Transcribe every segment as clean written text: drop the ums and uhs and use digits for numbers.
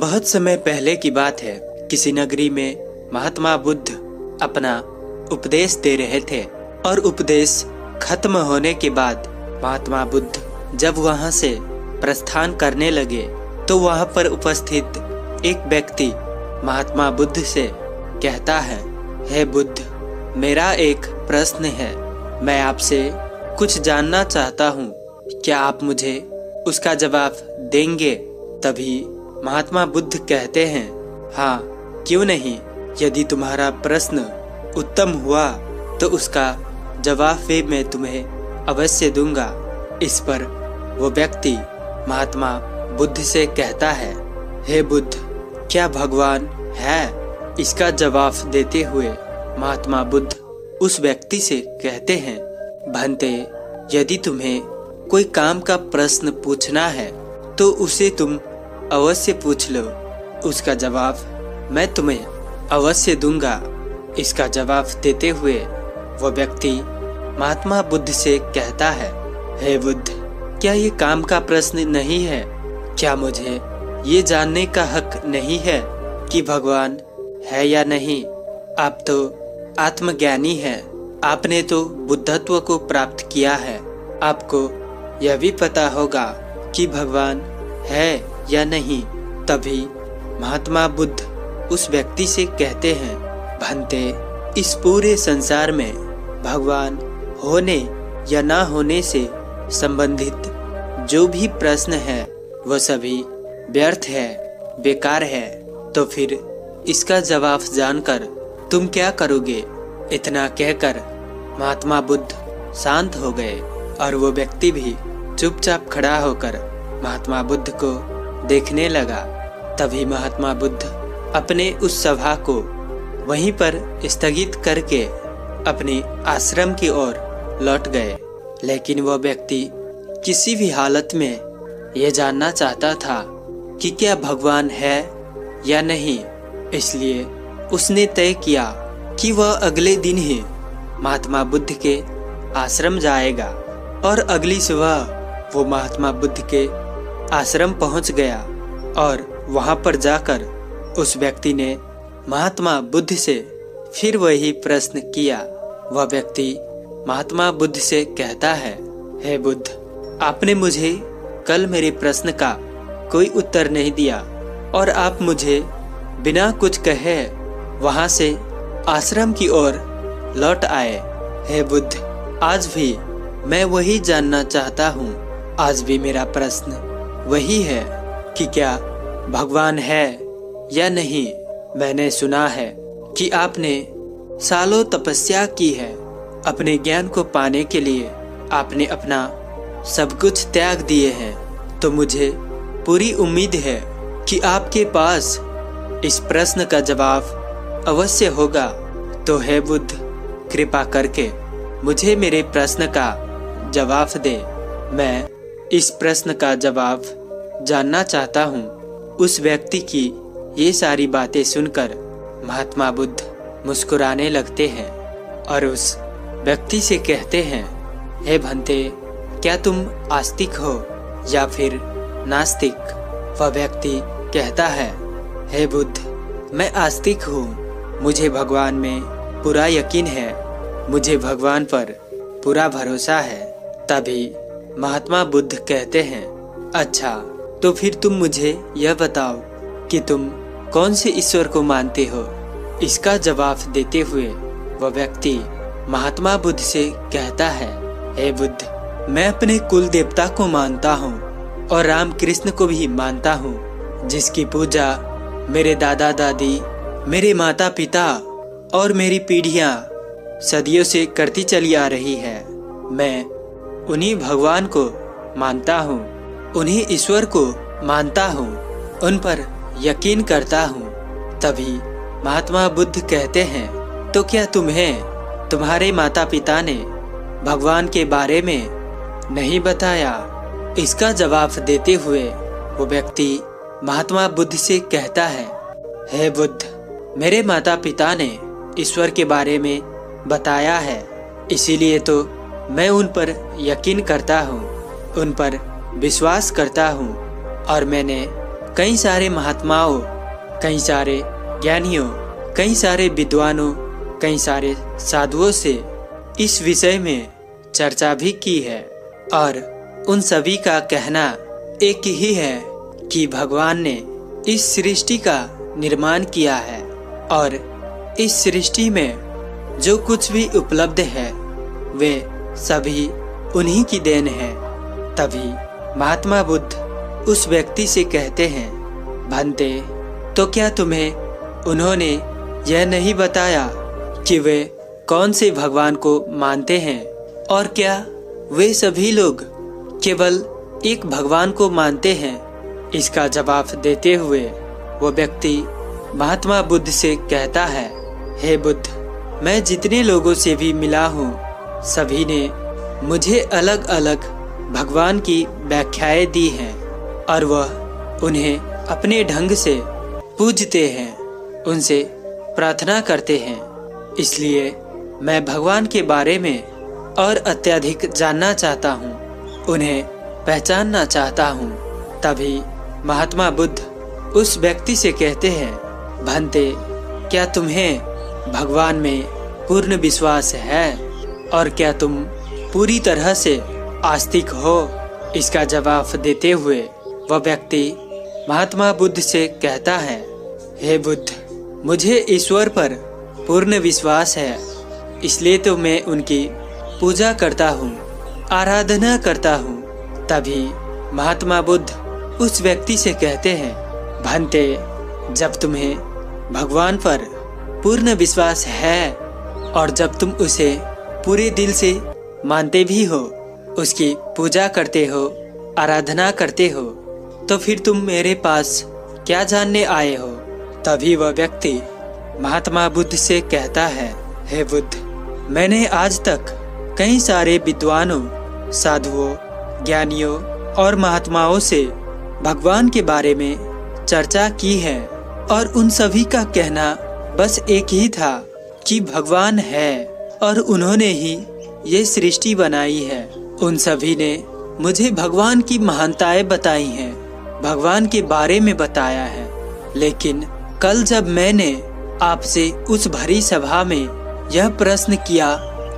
बहुत समय पहले की बात है। किसी नगरी में महात्मा बुद्ध अपना उपदेश दे रहे थे और उपदेश खत्म होने के बाद महात्मा बुद्ध जब वहां से प्रस्थान करने लगे तो वहां पर उपस्थित एक व्यक्ति महात्मा बुद्ध से कहता है, हे बुद्ध, मेरा एक प्रश्न है, मैं आपसे कुछ जानना चाहता हूँ, क्या आप मुझे उसका जवाब देंगे? तभी महात्मा बुद्ध कहते हैं, हाँ क्यों नहीं, यदि तुम्हारा प्रश्न उत्तम हुआ तो उसका जवाब भी मैं तुम्हें अवश्य दूंगा। इस पर वो व्यक्ति महात्मा बुद्ध से कहता है, हे बुद्ध, क्या भगवान है? इसका जवाब देते हुए महात्मा बुद्ध उस व्यक्ति से कहते हैं, भंते, यदि तुम्हें कोई काम का प्रश्न पूछना है तो उसे तुम अवश्य पूछ लो, उसका जवाब मैं तुम्हें अवश्य दूंगा। इसका जवाब देते हुए वह व्यक्ति महात्मा बुद्ध से कहता है, हे बुद्ध, क्या ये काम का प्रश्न नहीं है? क्या मुझे ये जानने का हक नहीं है कि भगवान है या नहीं? आप तो आत्मज्ञानी हैं, आपने तो बुद्धत्व को प्राप्त किया है, आपको यह भी पता होगा कि भगवान है या नहीं। तभी महात्मा बुद्ध उस व्यक्ति से कहते हैं, भंते, इस पूरे संसार में भगवान होने या ना होने से संबंधित जो भी प्रश्न है वह सभी व्यर्थ है, बेकार है, तो फिर इसका जवाब जानकर तुम क्या करोगे? इतना कहकर महात्मा बुद्ध शांत हो गए और वो व्यक्ति भी चुपचाप खड़ा होकर महात्मा बुद्ध को देखने लगा। तभी महात्मा बुद्ध अपने उस सभा को वहीं पर स्थगित करके अपने आश्रम की ओर लौट गए। लेकिन वह व्यक्ति किसी भी हालत में यह जानना चाहता था कि क्या भगवान है या नहीं, इसलिए उसने तय किया कि वह अगले दिन ही महात्मा बुद्ध के आश्रम जाएगा। और अगली सुबह वो महात्मा बुद्ध के आश्रम पहुंच गया और वहां पर जाकर उस व्यक्ति ने महात्मा बुद्ध से फिर वही प्रश्न किया। वह व्यक्ति महात्मा बुद्ध से कहता है, हे बुद्ध, आपने मुझे कल मेरे प्रश्न का कोई उत्तर नहीं दिया और आप मुझे बिना कुछ कहे वहां से आश्रम की ओर लौट आए। हे बुद्ध, आज भी मैं वही जानना चाहता हूँ, आज भी मेरा प्रश्न वही है कि क्या भगवान है या नहीं। मैंने सुना है कि आपने सालों तपस्या की है, अपने ज्ञान को पाने के लिए आपने अपना सब कुछ त्याग दिए हैं, तो मुझे पूरी उम्मीद है कि आपके पास इस प्रश्न का जवाब अवश्य होगा। तो हे बुद्ध, कृपा करके मुझे मेरे प्रश्न का जवाब दे। मैं इस प्रश्न का जवाब जानना चाहता हूँ। उस व्यक्ति की ये सारी बातें सुनकर महात्मा बुद्ध मुस्कुराने लगते हैं और उस व्यक्ति से कहते हैं, हे भंते, क्या तुम आस्तिक हो या फिर नास्तिक? वह व्यक्ति कहता है, हे बुद्ध, मैं आस्तिक हूँ, मुझे भगवान में पूरा यकीन है, मुझे भगवान पर पूरा भरोसा है। तभी महात्मा बुद्ध कहते हैं, अच्छा, तो फिर तुम मुझे यह बताओ कि तुम कौन से ईश्वर को मानते हो? इसका जवाब देते हुए वह व्यक्ति महात्मा बुद्ध से कहता है, हे बुद्ध, मैं अपने कुल देवता को मानता हूँ और राम कृष्ण को भी मानता हूँ, जिसकी पूजा मेरे दादा दादी, मेरे माता पिता और मेरी पीढ़ियाँ सदियों से करती चली आ रही है। मैं उन्हीं भगवान को मानता हूँ, उन्हीं ईश्वर को मानता हूँ, उन पर यकीन करता हूँ। तभी महात्मा बुद्ध कहते हैं, तो क्या तुम्हें तुम्हारे माता पिता ने भगवान के बारे में नहीं बताया? इसका जवाब देते हुए वो व्यक्ति महात्मा बुद्ध से कहता है, हे बुद्ध, मेरे माता पिता ने ईश्वर के बारे में बताया है, इसीलिए तो मैं उन पर यकीन करता हूँ, उन पर विश्वास करता हूँ और मैंने कई सारे महात्माओं, कई सारे ज्ञानियों, कई सारे विद्वानों, कई सारे साधुओं से इस विषय में चर्चा भी की है और उन सभी का कहना एक ही है कि भगवान ने इस सृष्टि का निर्माण किया है और इस सृष्टि में जो कुछ भी उपलब्ध है वे सभी उन्हीं की देन है। तभी महात्मा बुद्ध उस व्यक्ति से कहते हैं, भंते, तो क्या तुम्हें उन्होंने यह नहीं बताया कि वे कौन से भगवान को मानते हैं और क्या वे सभी लोग केवल एक भगवान को मानते हैं? इसका जवाब देते हुए वो व्यक्ति महात्मा बुद्ध से कहता है, हे बुद्ध, मैं जितने लोगों से भी मिला हूँ सभी ने मुझे अलग अलग भगवान की व्याख्याएं दी हैं और वह उन्हें अपने ढंग से पूजते हैं, उनसे प्रार्थना करते हैं। इसलिए मैं भगवान के बारे में और अत्यधिक जानना चाहता हूँ, उन्हें पहचानना चाहता हूँ। तभी महात्मा बुद्ध उस व्यक्ति से कहते हैं, भंते, क्या तुम्हें भगवान में पूर्ण विश्वास है और क्या तुम पूरी तरह से आस्तिक हो? इसका जवाब देते हुए वह व्यक्ति महात्मा बुद्ध से कहता है, हे बुद्ध, मुझे ईश्वर पर पूर्ण विश्वास है, इसलिए तो मैं उनकी पूजा करता हूँ, आराधना करता हूँ। तभी महात्मा बुद्ध उस व्यक्ति से कहते हैं, भंते, जब तुम्हें भगवान पर पूर्ण विश्वास है और जब तुम उसे पूरे दिल से मानते भी हो, उसकी पूजा करते हो, आराधना करते हो, तो फिर तुम मेरे पास क्या जानने आए हो? तभी वह व्यक्ति महात्मा बुद्ध से कहता है, हे बुद्ध, मैंने आज तक कई सारे विद्वानों, साधुओं, ज्ञानियों और महात्माओं से भगवान के बारे में चर्चा की है और उन सभी का कहना बस एक ही था कि भगवान है और उन्होंने ही ये सृष्टि बनाई है। उन सभी ने मुझे भगवान की महानताएं बताई हैं, भगवान के बारे में बताया है। लेकिन कल जब मैंने आपसे उस भरी सभा में यह प्रश्न किया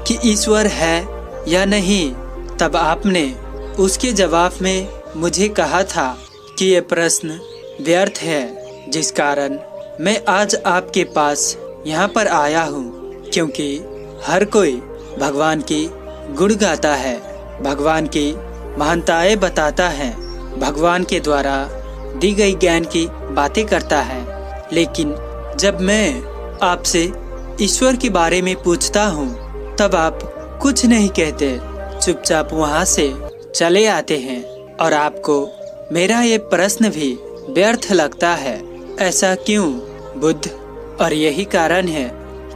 कि ईश्वर है या नहीं, तब आपने उसके जवाब में मुझे कहा था कि यह प्रश्न व्यर्थ है, जिस कारण मैं आज आपके पास यहाँ पर आया हूँ, क्योंकि हर कोई भगवान की गुण गाता है, भगवान की महानताएं बताता है, भगवान के द्वारा दी गई ज्ञान की बातें करता है। लेकिन जब मैं आपसे ईश्वर के बारे में पूछता हूँ तब आप कुछ नहीं कहते, चुपचाप वहाँ से चले आते हैं और आपको मेरा ये प्रश्न भी व्यर्थ लगता है। ऐसा क्यों बुद्ध? और यही कारण है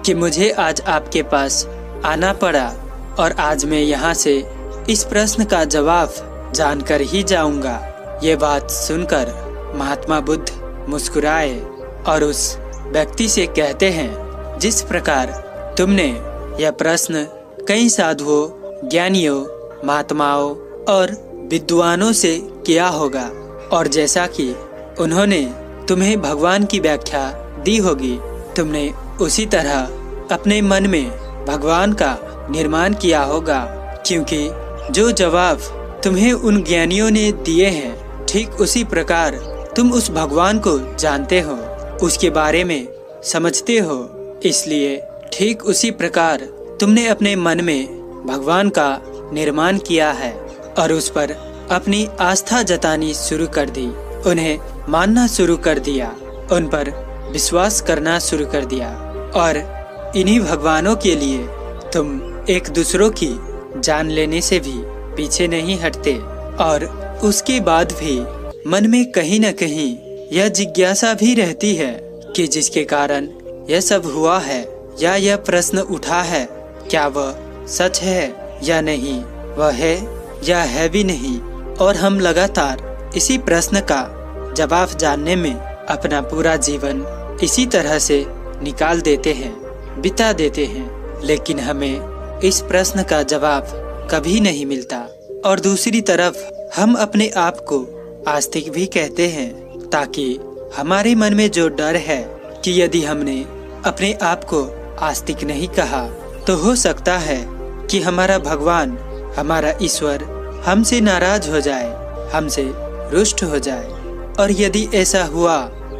कि मुझे आज आपके पास आना पड़ा और आज मैं यहाँ से इस प्रश्न का जवाब जानकर ही जाऊंगा। ये बात सुनकर महात्मा बुद्ध मुस्कुराए और उस व्यक्ति से कहते हैं, जिस प्रकार तुमने यह प्रश्न कई साधुओं, ज्ञानियों, महात्माओं और विद्वानों से किया होगा और जैसा कि उन्होंने तुम्हें भगवान की व्याख्या दी होगी, तुमने उसी तरह अपने मन में भगवान का निर्माण किया होगा, क्योंकि जो जवाब तुम्हें उन ज्ञानियों ने दिए हैं ठीक उसी प्रकार तुम उस भगवान को जानते हो, उसके बारे में समझते हो। इसलिए ठीक उसी प्रकार तुमने अपने मन में भगवान का निर्माण किया है और उस पर अपनी आस्था जतानी शुरू कर दी, उन्हें मानना शुरू कर दिया, उन पर विश्वास करना शुरू कर दिया और इन्हीं भगवानों के लिए तुम एक दूसरों की जान लेने से भी पीछे नहीं हटते। और उसके बाद भी मन में कहीं न कहीं यह जिज्ञासा भी रहती है कि जिसके कारण यह सब हुआ है या यह प्रश्न उठा है, क्या वह सच है या नहीं, वह है या है भी नहीं। और हम लगातार इसी प्रश्न का जवाब जानने में अपना पूरा जीवन इसी तरह से निकाल देते हैं, बिता देते हैं, लेकिन हमें इस प्रश्न का जवाब कभी नहीं मिलता। और दूसरी तरफ हम अपने आप को आस्तिक भी कहते हैं, ताकि हमारे मन में जो डर है कि यदि हमने अपने आप को आस्तिक नहीं कहा तो हो सकता है कि हमारा भगवान, हमारा ईश्वर हमसे नाराज हो जाए, हमसे रुष्ट हो जाए। और यदि ऐसा हुआ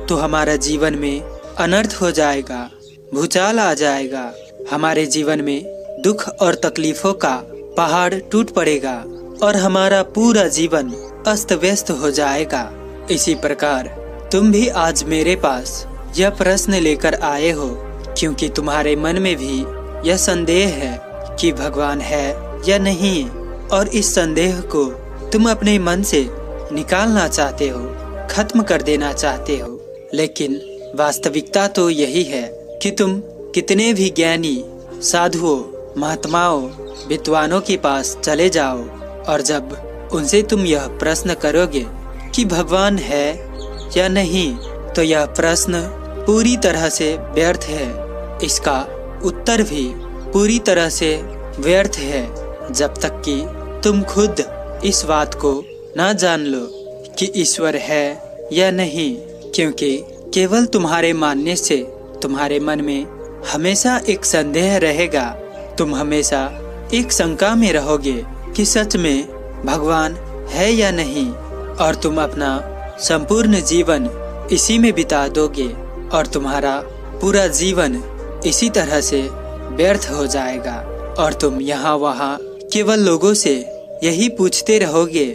तो हमारा जीवन में अनर्थ हो जाएगा, भूचाल आ जाएगा, हमारे जीवन में दुख और तकलीफों का पहाड़ टूट पड़ेगा और हमारा पूरा जीवन अस्त व्यस्त हो जाएगा। इसी प्रकार तुम भी आज मेरे पास यह प्रश्न लेकर आए हो क्योंकि तुम्हारे मन में भी यह संदेह है कि भगवान है या नहीं, और इस संदेह को तुम अपने मन से निकालना चाहते हो, खत्म कर देना चाहते हो। लेकिन वास्तविकता तो यही है कि तुम कितने भी ज्ञानी साधुओं, महात्माओं, विद्वानों के पास चले जाओ और जब उनसे तुम यह प्रश्न करोगे कि भगवान है या नहीं, तो यह प्रश्न पूरी तरह से व्यर्थ है। इसका उत्तर भी पूरी तरह से व्यर्थ है जब तक कि तुम खुद इस बात को ना जान लो कि ईश्वर है या नहीं, क्योंकि केवल तुम्हारे मानने से तुम्हारे मन में हमेशा एक संदेह रहेगा। तुम हमेशा एक शंका में रहोगे कि सच में भगवान है या नहीं, और तुम अपना संपूर्ण जीवन इसी में बिता दोगे और तुम्हारा पूरा जीवन इसी तरह से व्यर्थ हो जाएगा। और तुम यहाँ वहाँ केवल लोगों से यही पूछते रहोगे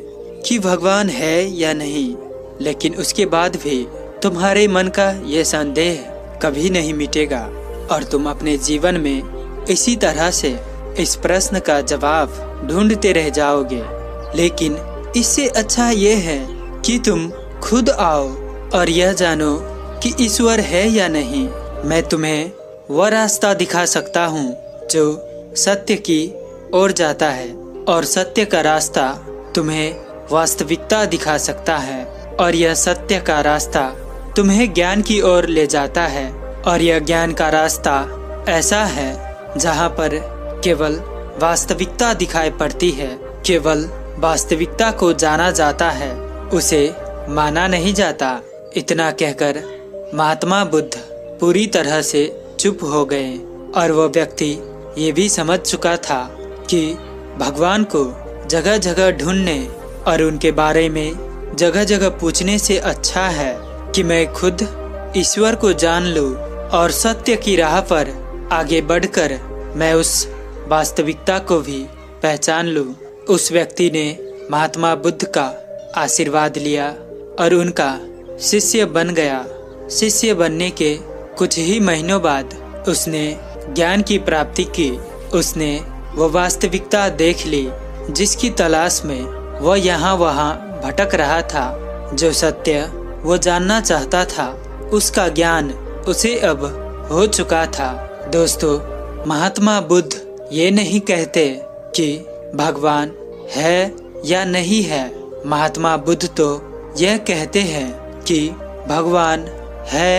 कि भगवान है या नहीं, लेकिन उसके बाद भी तुम्हारे मन का यह संदेह कभी नहीं मिटेगा और तुम अपने जीवन में इसी तरह से इस प्रश्न का जवाब ढूंढते रह जाओगे। लेकिन इससे अच्छा यह है कि तुम खुद आओ और यह जानो कि ईश्वर है या नहीं। मैं तुम्हें वह रास्ता दिखा सकता हूँ जो सत्य की ओर जाता है, और सत्य का रास्ता तुम्हें वास्तविकता दिखा सकता है, और यह सत्य का रास्ता तुम्हें ज्ञान की ओर ले जाता है। और यह ज्ञान का रास्ता ऐसा है जहाँ पर केवल वास्तविकता दिखाई पड़ती है, केवल वास्तविकता को जाना जाता है, उसे माना नहीं जाता। इतना कहकर महात्मा बुद्ध पूरी तरह से चुप हो गए और वो व्यक्ति ये भी समझ चुका था कि भगवान को जगह जगह ढूंढने और उनके बारे में जगह जगह पूछने से अच्छा है कि मैं खुद ईश्वर को जान लूं और सत्य की राह पर आगे बढ़कर मैं उस वास्तविकता को भी पहचान लूं। उस व्यक्ति ने महात्मा बुद्ध का आशीर्वाद लिया और उनका शिष्य बन गया। शिष्य बनने के कुछ ही महीनों बाद उसने ज्ञान की प्राप्ति की। उसने वो वास्तविकता देख ली जिसकी तलाश में वह यहाँ वहाँ भटक रहा था। जो सत्य वो जानना चाहता था उसका ज्ञान उसे अब हो चुका था। दोस्तों, महात्मा बुद्ध ये नहीं कहते कि भगवान है या नहीं है। महात्मा बुद्ध तो यह कहते हैं कि भगवान है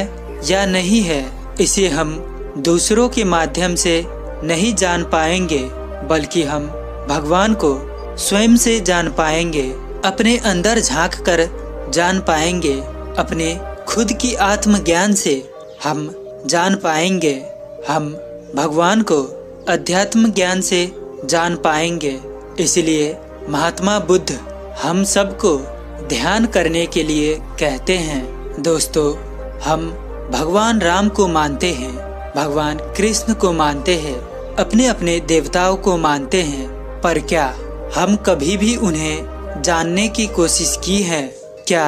या नहीं है, इसे हम दूसरों के माध्यम से नहीं जान पाएंगे, बल्कि हम भगवान को स्वयं से जान पाएंगे, अपने अंदर झांक कर जान पाएंगे, अपने खुद की आत्मज्ञान से हम जान पाएंगे। हम भगवान को अध्यात्म ज्ञान से जान पाएंगे। इसलिए महात्मा बुद्ध हम सबको ध्यान करने के लिए कहते हैं। दोस्तों, हम भगवान राम को मानते हैं, भगवान कृष्ण को मानते हैं, अपने अपने देवताओं को मानते हैं, पर क्या हम कभी भी उन्हें जानने की कोशिश की है? क्या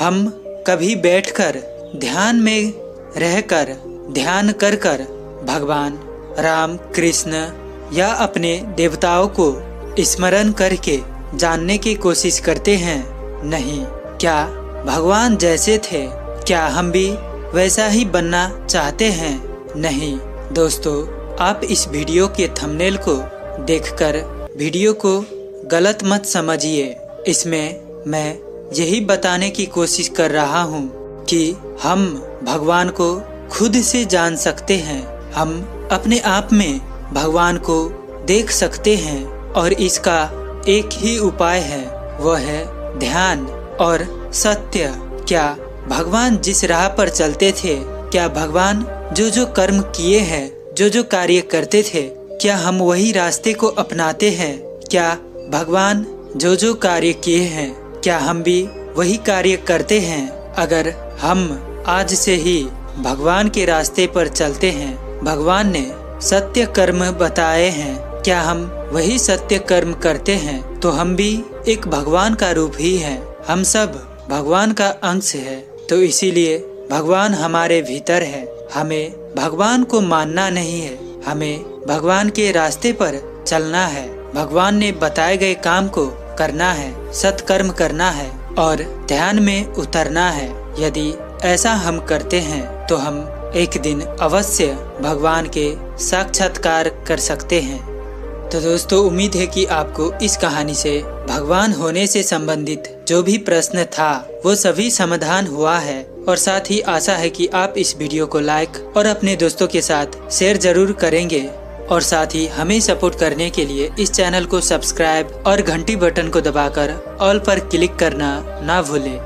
हम कभी बैठकर ध्यान में रहकर ध्यान कर कर भगवान राम, कृष्ण या अपने देवताओं को स्मरण करके जानने की कोशिश करते हैं? नहीं। क्या भगवान जैसे थे, क्या हम भी वैसा ही बनना चाहते हैं? नहीं। दोस्तों, आप इस वीडियो के थंबनेल को देखकर वीडियो को गलत मत समझिए। इसमें मैं यही बताने की कोशिश कर रहा हूँ कि हम भगवान को खुद से जान सकते हैं। हम अपने आप में भगवान को देख सकते हैं और इसका एक ही उपाय है, वह है ध्यान और सत्य। क्या भगवान जिस राह पर चलते थे, क्या भगवान जो जो कर्म किए हैं, जो जो कार्य करते थे, क्या हम वही रास्ते को अपनाते हैं? क्या भगवान जो जो कार्य किए हैं, क्या हम भी वही कार्य करते हैं? अगर हम आज से ही भगवान के रास्ते पर चलते हैं, भगवान ने सत्य कर्म बताए हैं, क्या हम वही सत्य कर्म करते हैं, तो हम भी एक भगवान का रूप ही हैं। हम सब भगवान का अंश है, तो इसीलिए भगवान हमारे भीतर है। हमें भगवान को मानना नहीं है, हमें भगवान के रास्ते पर चलना है। भगवान ने बताए गए काम को करना है, सत्कर्म करना है और ध्यान में उतरना है। यदि ऐसा हम करते हैं तो हम एक दिन अवश्य भगवान के साक्षात्कार कर सकते हैं। तो दोस्तों, उम्मीद है कि आपको इस कहानी से भगवान होने से संबंधित जो भी प्रश्न था वो सभी समाधान हुआ है, और साथ ही आशा है कि आप इस वीडियो को लाइक और अपने दोस्तों के साथ शेयर जरूर करेंगे, और साथ ही हमें सपोर्ट करने के लिए इस चैनल को सब्सक्राइब और घंटी बटन को दबाकर ऑल पर क्लिक करना ना भूलें।